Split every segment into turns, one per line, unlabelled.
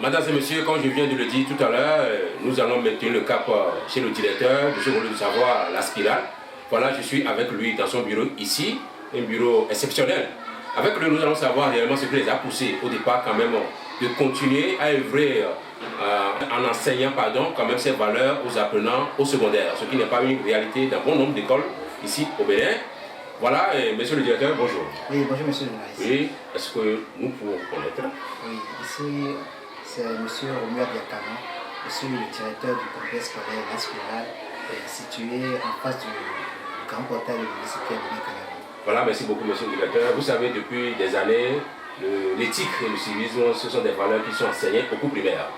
Mesdames et messieurs, comme je viens de le dire tout à l'heure, nous allons maintenir le cap chez le directeur de ce rôle de savoir, la spirale. Voilà, je suis avec lui dans son bureau ici, un bureau exceptionnel. Avec lui, nous allons savoir réellement ce qui les a poussés au départ quand même de continuer à œuvrer en enseignant quand même ces valeurs aux apprenants au secondaire, ce qui n'est pas une réalité dans bon nombre d'écoles ici au Bénin. Voilà, monsieur le directeur, bonjour.
Oui, bonjour monsieur le journaliste.
Oui, est-ce que nous pouvons connaître?
Oui, ici c'est monsieur Romuald Diakano, je suis le directeur du complexe scolaire La Spirale, situé en face du grand portail de l'université de Nicaragua.
Voilà, merci beaucoup monsieur le directeur. Vous savez, depuis des années, l'éthique et le civisme, ce sont des valeurs qui sont enseignées au cours primaire.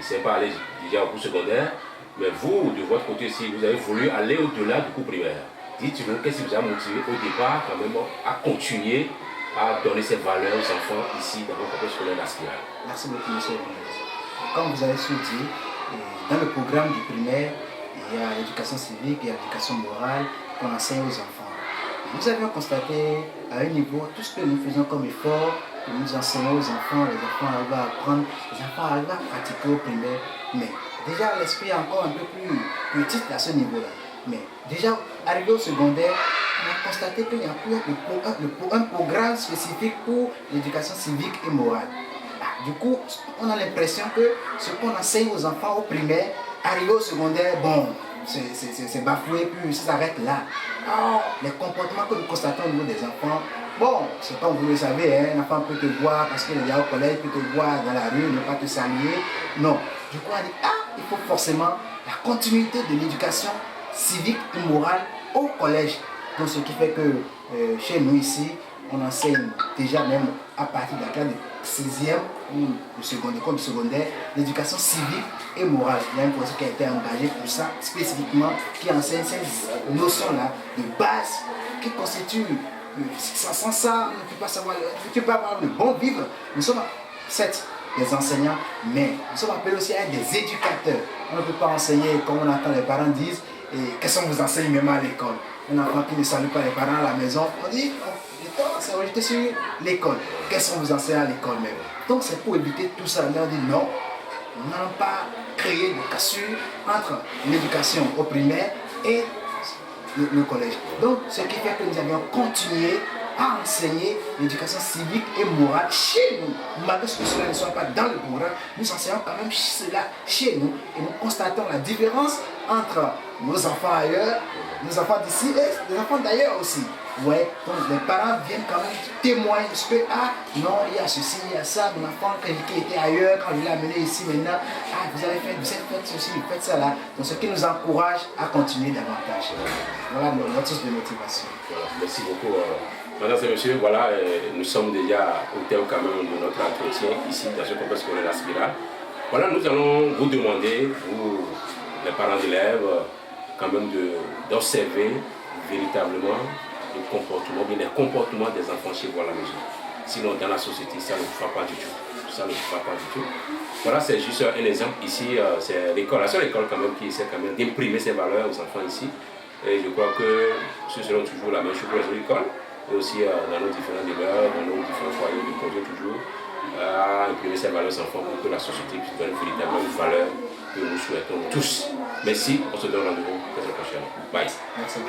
C'est pas aller déjà au cours secondaire, mais vous, de votre côté aussi, vous avez voulu aller au-delà du cours primaire. Dites-nous, qu'est-ce qui vous a motivé au départ quand même à continuer à donner ces valeurs aux enfants ici dans votre complexe scolaire La Spirale?
Merci beaucoup monsieur le journaliste. Comme vous avez su dire, dans le programme du primaire, il y a l'éducation civique et l'éducation morale qu'on enseigne aux enfants. Nous avions constaté à un niveau tout ce que nous faisons comme effort, que nous enseignons aux enfants, les enfants arrivent à apprendre, les enfants arrivent à pratiquer au primaire. Mais déjà l'esprit est encore un peu plus petit à ce niveau-là. Mais déjà arrivé au secondaire, on a constaté qu'il n'y a plus un programme spécifique pour l'éducation civique et morale. Du coup, on a l'impression que ce qu'on enseigne aux enfants au primaire, arrivé au secondaire, bon, c'est bafoué, puis ça s'arrête là. Alors, les comportements que nous constatons au niveau des enfants, bon, c'est comme vous le savez, hein, un enfant peut te voir parce qu'il est au collège, peut te voir dans la rue, ne pas te saluer. Non. Du coup, on dit, il faut forcément la continuité de l'éducation civique et morale au collège. Donc, ce qui fait que chez nous ici, on enseigne déjà même à partir de la classe de 6e ou du secondaire, comme secondaire, l'éducation civique et morale. Il y a un professeur qui a été engagé pour ça spécifiquement, qui enseigne ces notions-là de base qui constituent. Sans ça, on ne peut pas savoir, on ne peut pas avoir le bon vivre. Nous sommes certes des enseignants, mais nous sommes appelés aussi à être des éducateurs. On ne peut pas enseigner comme on entend les parents disent, et qu'est-ce qu'on vous enseigne même à l'école. Un enfant qui ne salue pas les parents à la maison, on dit, c'est rejeté sur l'école. Qu'est-ce qu'on vous enseigne à l'école même? Donc c'est pour éviter tout ça. On dit non, nous n'allons pas créer de cassure entre l'éducation au primaire et le collège. Donc ce qui fait que nous avions continué à enseigner l'éducation civique et morale chez nous. Malgré ce que cela ne soit pas dans le programme, nous enseignons quand même cela chez nous et nous constatons la différence entre nos enfants ailleurs, nos enfants d'ici et les enfants d'ailleurs aussi. Ouais, donc les parents viennent quand même témoigner parce que non, il y a ceci, il y a ça, mon enfant qui était ailleurs, quand je l'ai amené ici maintenant, vous avez fait ceci, vous faites ça là. Donc ce qui nous encourage à continuer davantage. Voilà notre source de motivation.
Voilà, merci beaucoup. Mesdames et messieurs, voilà, nous sommes déjà au terme quand même de notre entretien ici dans ce complexe scolaire La Spirale. Voilà, nous allons vous demander, vous, les parents d'élèves, quand même d'observer véritablement le comportement, bien les comportements des enfants chez vous à la maison. Sinon, dans la société, ça ne vous fera pas du tout. Ça ne vous fera pas du tout. Voilà, c'est juste un exemple. Ici, c'est l'école, la seule école quand même qui essaie quand même d'imprimer ses valeurs aux enfants ici. Et je crois que ce sera toujours la même chose pour les autres écoles. Et aussi dans nos différents demeures, dans nos différents foyers, nous continuons toujours à imprimer ces valeurs aux enfants pour que la société puisse donner véritablement une valeur que nous souhaitons tous. Merci, on se donne rendez-vous la semaine prochaine. Bye.
Merci.